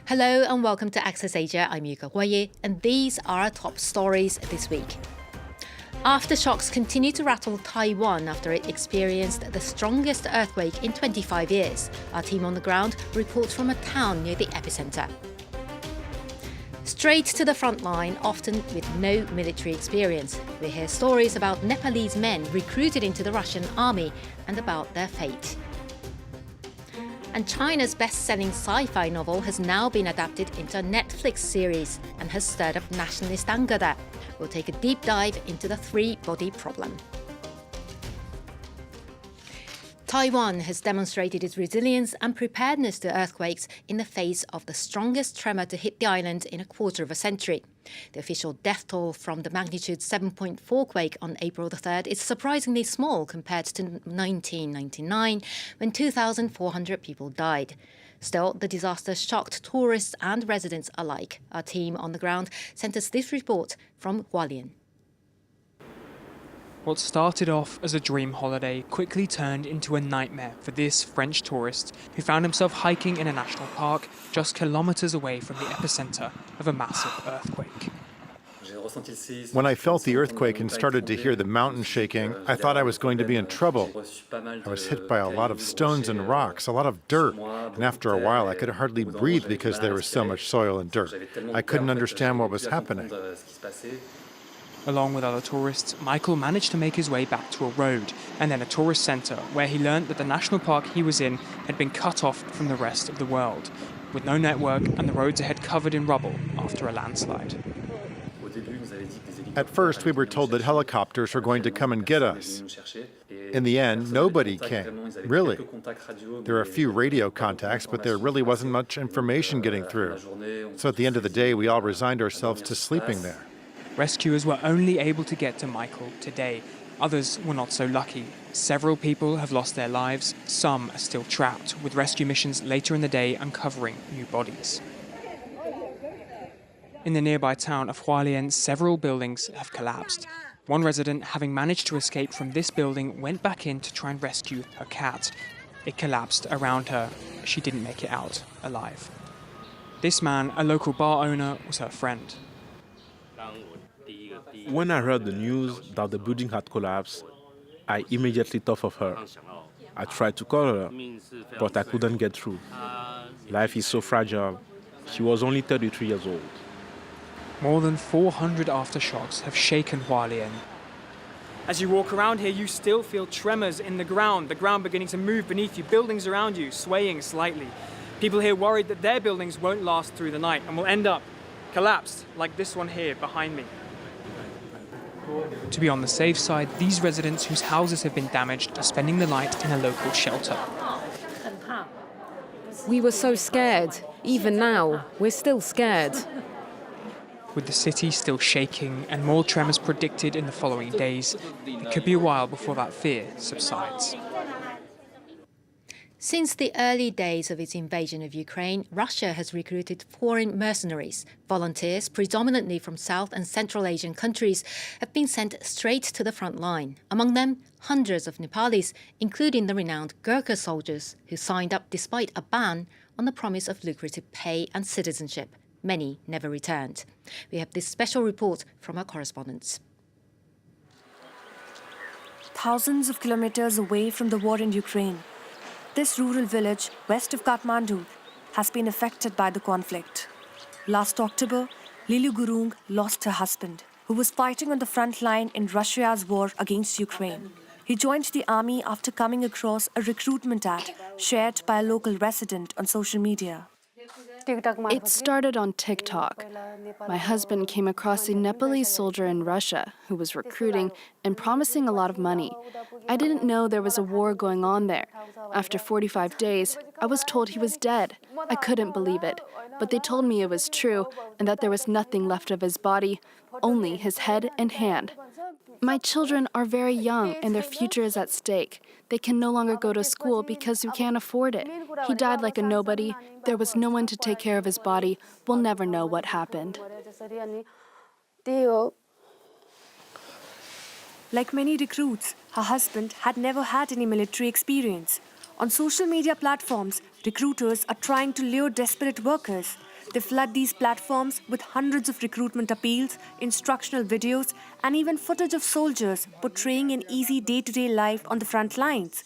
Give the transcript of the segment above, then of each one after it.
Hello and welcome to Access Asia. I'm Yuka Huaye, and these are our top stories this week. Aftershocks continue to rattle Taiwan after it experienced the strongest earthquake in 25 years. Our team on the ground reports from a town near the epicentre. Straight to the front line, often with no military experience. We hear stories about Nepalese men recruited into the Russian army and about their fate. And China's best-selling sci-fi novel has now been adapted into a Netflix series and has stirred up nationalist anger there. We'll take a deep dive into the three-body problem. Taiwan has demonstrated its resilience and preparedness to earthquakes in the face of the strongest tremor to hit the island in a quarter of a century. The official death toll from the magnitude 7.4 quake on April the 3rd is surprisingly small compared to 1999, when 2,400 people died. Still, the disaster shocked tourists and residents alike. Our team on the ground sent us this report from Hualien. What started off as a dream holiday quickly turned into a nightmare for this French tourist who found himself hiking in a national park just kilometres away from the epicentre of a massive earthquake. When I felt the earthquake and started to hear the mountain shaking, I thought I was going to be in trouble. I was hit by a lot of stones and rocks, a lot of dirt, and after a while I could hardly breathe because there was so much soil and dirt. I couldn't understand what was happening. Along with other tourists, Michael managed to make his way back to a road and then a tourist centre where he learned that the national park he was in had been cut off from the rest of the world, with no network and the roads ahead covered in rubble after a landslide. At first, we were told that helicopters were going to come and get us. In the end, nobody came, really. There are a few radio contacts, but there really wasn't much information getting through. So at the end of the day, we all resigned ourselves to sleeping there. Rescuers were only able to get to Michael today. Others were not so lucky. Several people have lost their lives. Some are still trapped, with rescue missions later in the day uncovering new bodies. In the nearby town of Hualien, several buildings have collapsed. One resident, having managed to escape from this building, went back in to try and rescue her cat. It collapsed around her. She didn't make it out alive. This man, a local bar owner, was her friend. When I heard the news that the building had collapsed, I immediately thought of her. I tried to call her, but I couldn't get through. Life is so fragile. She was only 33 years old. More than 400 aftershocks have shaken Hualien. As you walk around here, you still feel tremors in the ground beginning to move beneath you, buildings around you swaying slightly. People here worried that their buildings won't last through the night and will end up collapsed, like this one here behind me. To be on the safe side, these residents whose houses have been damaged are spending the night in a local shelter. We were so scared. Even now, we're still scared. With the city still shaking and more tremors predicted in the following days, it could be a while before that fear subsides. Since the early days of its invasion of Ukraine, Russia has recruited foreign mercenaries. Volunteers, predominantly from South and Central Asian countries, have been sent straight to the front line. Among them, hundreds of Nepalese, including the renowned Gurkha soldiers, who signed up despite a ban on the promise of lucrative pay and citizenship. Many never returned. We have this special report from our correspondents. Thousands of kilometers away from the war in Ukraine, this rural village west of Kathmandu has been affected by the conflict. Last October, Lilu Gurung lost her husband, who was fighting on the front line in Russia's war against Ukraine. He joined the army after coming across a recruitment ad shared by a local resident on social media. It started on TikTok. My husband came across a Nepalese soldier in Russia who was recruiting and promising a lot of money. I didn't know there was a war going on there. After 45 days, I was told he was dead. I couldn't believe it, but they told me it was true and that there was nothing left of his body, only his head and hand. My children are very young and their future is at stake. They can no longer go to school because we can't afford it. He died like a nobody. There was no one to take care of his body. We'll never know what happened. Like many recruits, her husband had never had any military experience. On social media platforms, recruiters are trying to lure desperate workers. They flood these platforms with hundreds of recruitment appeals, instructional videos, and even footage of soldiers portraying an easy day-to-day life on the front lines.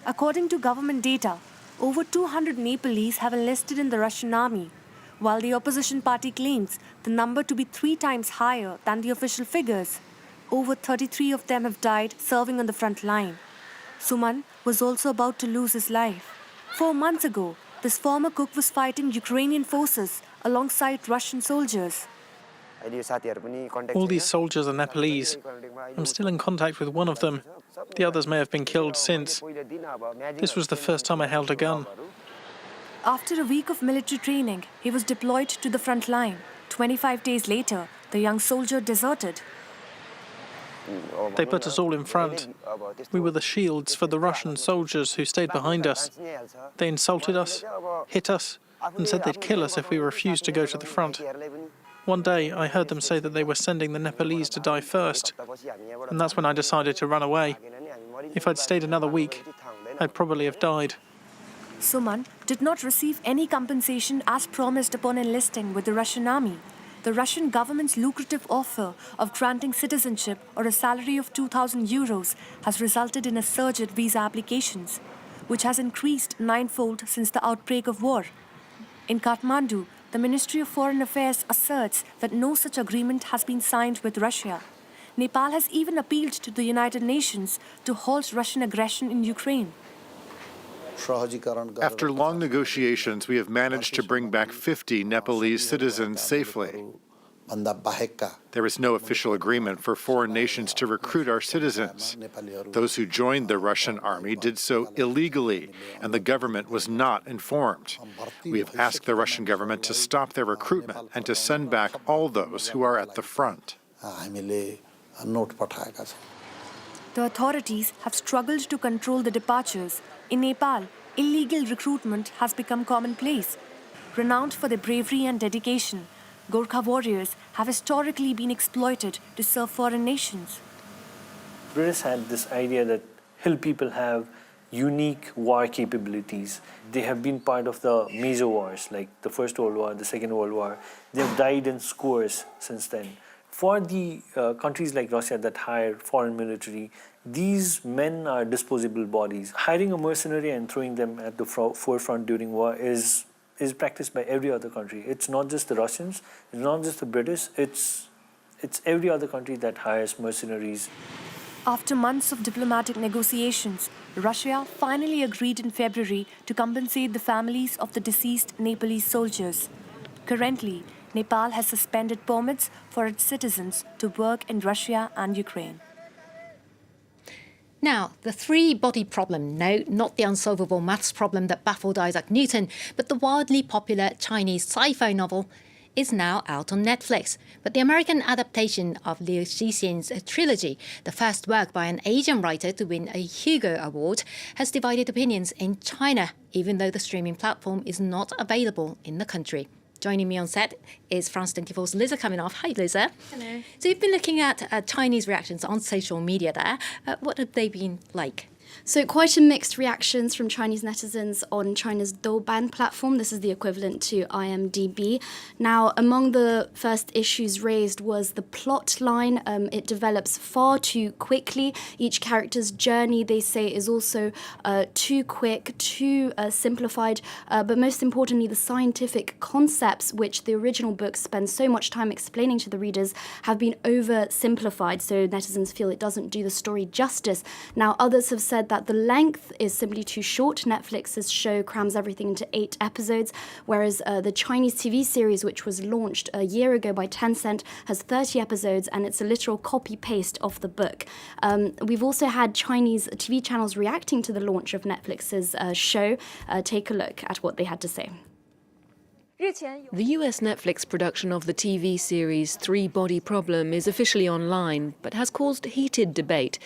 According to government data, over 200 Nepalese have enlisted in the Russian army, while the opposition party claims the number to be 3 times higher than the official figures. Over 33 of them have died serving on the front line. Suman was also about to lose his life. 4 months ago, this former cook was fighting Ukrainian forces alongside Russian soldiers. All these soldiers are Nepalese. I'm still in contact with one of them. The others may have been killed since. This was the first time I held a gun. After a week of military training, he was deployed to the front line. 25 days later, the young soldier deserted. They put us all in front. We were the shields for the Russian soldiers who stayed behind us. They insulted us, hit us, and said they'd kill us if we refused to go to the front. One day, I heard them say that they were sending the Nepalese to die first, and that's when I decided to run away. If I'd stayed another week, I'd probably have died. Suman did not receive any compensation as promised upon enlisting with the Russian army. The Russian government's lucrative offer of granting citizenship or a salary of 2,000 euros has resulted in a surge in visa applications, which has increased 9-fold since the outbreak of war. In Kathmandu, the Ministry of Foreign Affairs asserts that no such agreement has been signed with Russia. Nepal has even appealed to the United Nations to halt Russian aggression in Ukraine. After long negotiations, we have managed to bring back 50 Nepalese citizens safely. There is no official agreement for foreign nations to recruit our citizens. Those who joined the Russian army did so illegally, and the government was not informed. We have asked the Russian government to stop their recruitment and to send back all those who are at the front. The authorities have struggled to control the departures. In Nepal, illegal recruitment has become commonplace. Renowned for their bravery and dedication, Gorkha warriors have historically been exploited to serve foreign nations. British had this idea that hill people have unique war capabilities. They have been part of the major wars, like the First World War, the Second World War. They have died in scores since then. For the countries like Russia that hire foreign military, these men are disposable bodies. Hiring a mercenary and throwing them at the forefront during war is practiced by every other country. It's not just the Russians, it's not just the British, it's every other country that hires mercenaries. After months of diplomatic negotiations, Russia finally agreed in February to compensate the families of the deceased Nepalese soldiers. Currently, Nepal has suspended permits for its citizens to work in Russia and Ukraine. Now, the three-body problem. No, not the unsolvable maths problem that baffled Isaac Newton, but the wildly popular Chinese sci-fi novel is now out on Netflix. But the American adaptation of Liu Cixin's trilogy, the first work by an Asian writer to win a Hugo Award, has divided opinions in China, even though the streaming platform is not available in the country. Joining me on set is France 24's Liza Kaminov. Hi, Liza. Hello. So you've been looking at Chinese reactions on social media there. What have they been like? So quite a mixed reactions from Chinese netizens on China's Douban platform. This is the equivalent to IMDb. Now, among the first issues raised was the plot line. It develops far too quickly. Each character's journey, they say, is also too quick, too simplified. But most importantly, the scientific concepts, which the original book spends so much time explaining to the readers, have been oversimplified. So netizens feel it doesn't do the story justice. Now, others have said that the length is simply too short. Netflix's show crams everything into 8 episodes, whereas the Chinese TV series, which was launched a year ago by Tencent, has 30 episodes, and it's a literal copy-paste of the book. We've also had Chinese TV channels reacting to the launch of Netflix's show. Take a look at what they had to say. The US Netflix production of the TV series Three Body Problem is officially online, but has caused heated debate.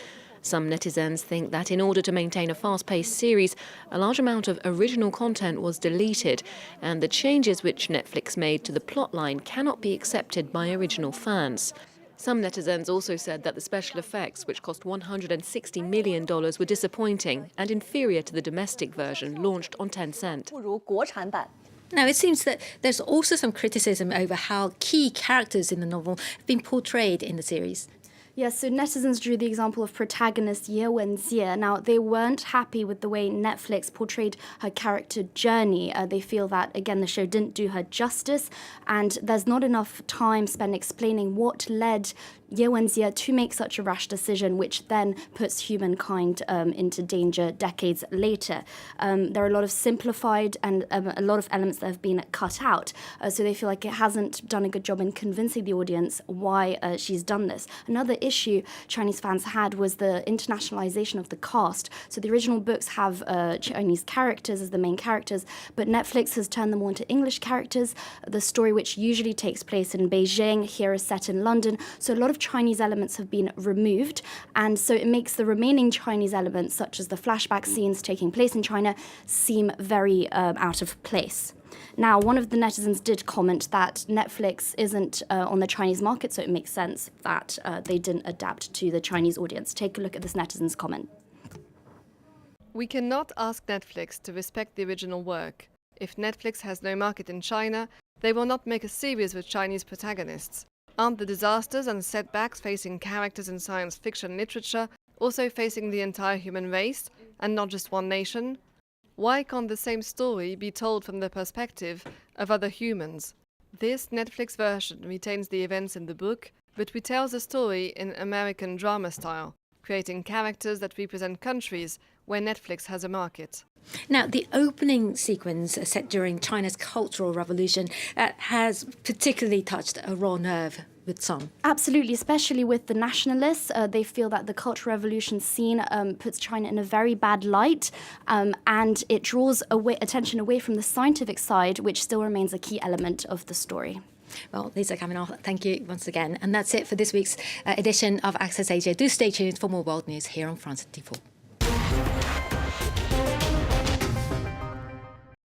Some netizens think that in order to maintain a fast-paced series, a large amount of original content was deleted, and the changes which Netflix made to the plotline cannot be accepted by original fans. Some netizens also said that the special effects, which cost $160 million, were disappointing and inferior to the domestic version launched on Tencent. Now, it seems that there's also some criticism over how key characters in the novel have been portrayed in the series. Yes, so netizens drew the example of protagonist Ye Wen-jie. Now, they weren't happy with the way Netflix portrayed her character journey. They feel that, again, the show didn't do her justice, and there's not enough time spent explaining what led Ye Wen-jie to make such a rash decision, which then puts humankind into danger decades later. There are a lot of simplified and a lot of elements that have been cut out, so they feel like it hasn't done a good job in convincing the audience why she's done this. Another issue Chinese fans had was the internationalization of the cast. So the original books have Chinese characters as the main characters, but Netflix has turned them all into English characters. The story, which usually takes place in Beijing, here is set in London. So a lot of Chinese elements have been removed, and so it makes the remaining Chinese elements, such as the flashback scenes taking place in China, seem very out of place. Now, one of the netizens did comment that Netflix isn't on the Chinese market, so it makes sense that they didn't adapt to the Chinese audience. Take a look at this netizen's comment. We cannot ask Netflix to respect the original work. If Netflix has no market in China, they will not make a series with Chinese protagonists. Aren't the disasters and setbacks facing characters in science fiction literature also facing the entire human race, and not just one nation? Why can't the same story be told from the perspective of other humans? This Netflix version retains the events in the book, but retells the story in American drama style, creating characters that represent countries where Netflix has a market. Now, the opening sequence set during China's Cultural Revolution has particularly touched a raw nerve with some. Absolutely, especially with the nationalists. They feel that the Cultural Revolution scene puts China in a very bad light, and it draws attention away from the scientific side, which still remains a key element of the story. Well, Lisa Kaminoff, thank you once again. And that's it for this week's edition of Access Asia. Do stay tuned for more world news here on France 24.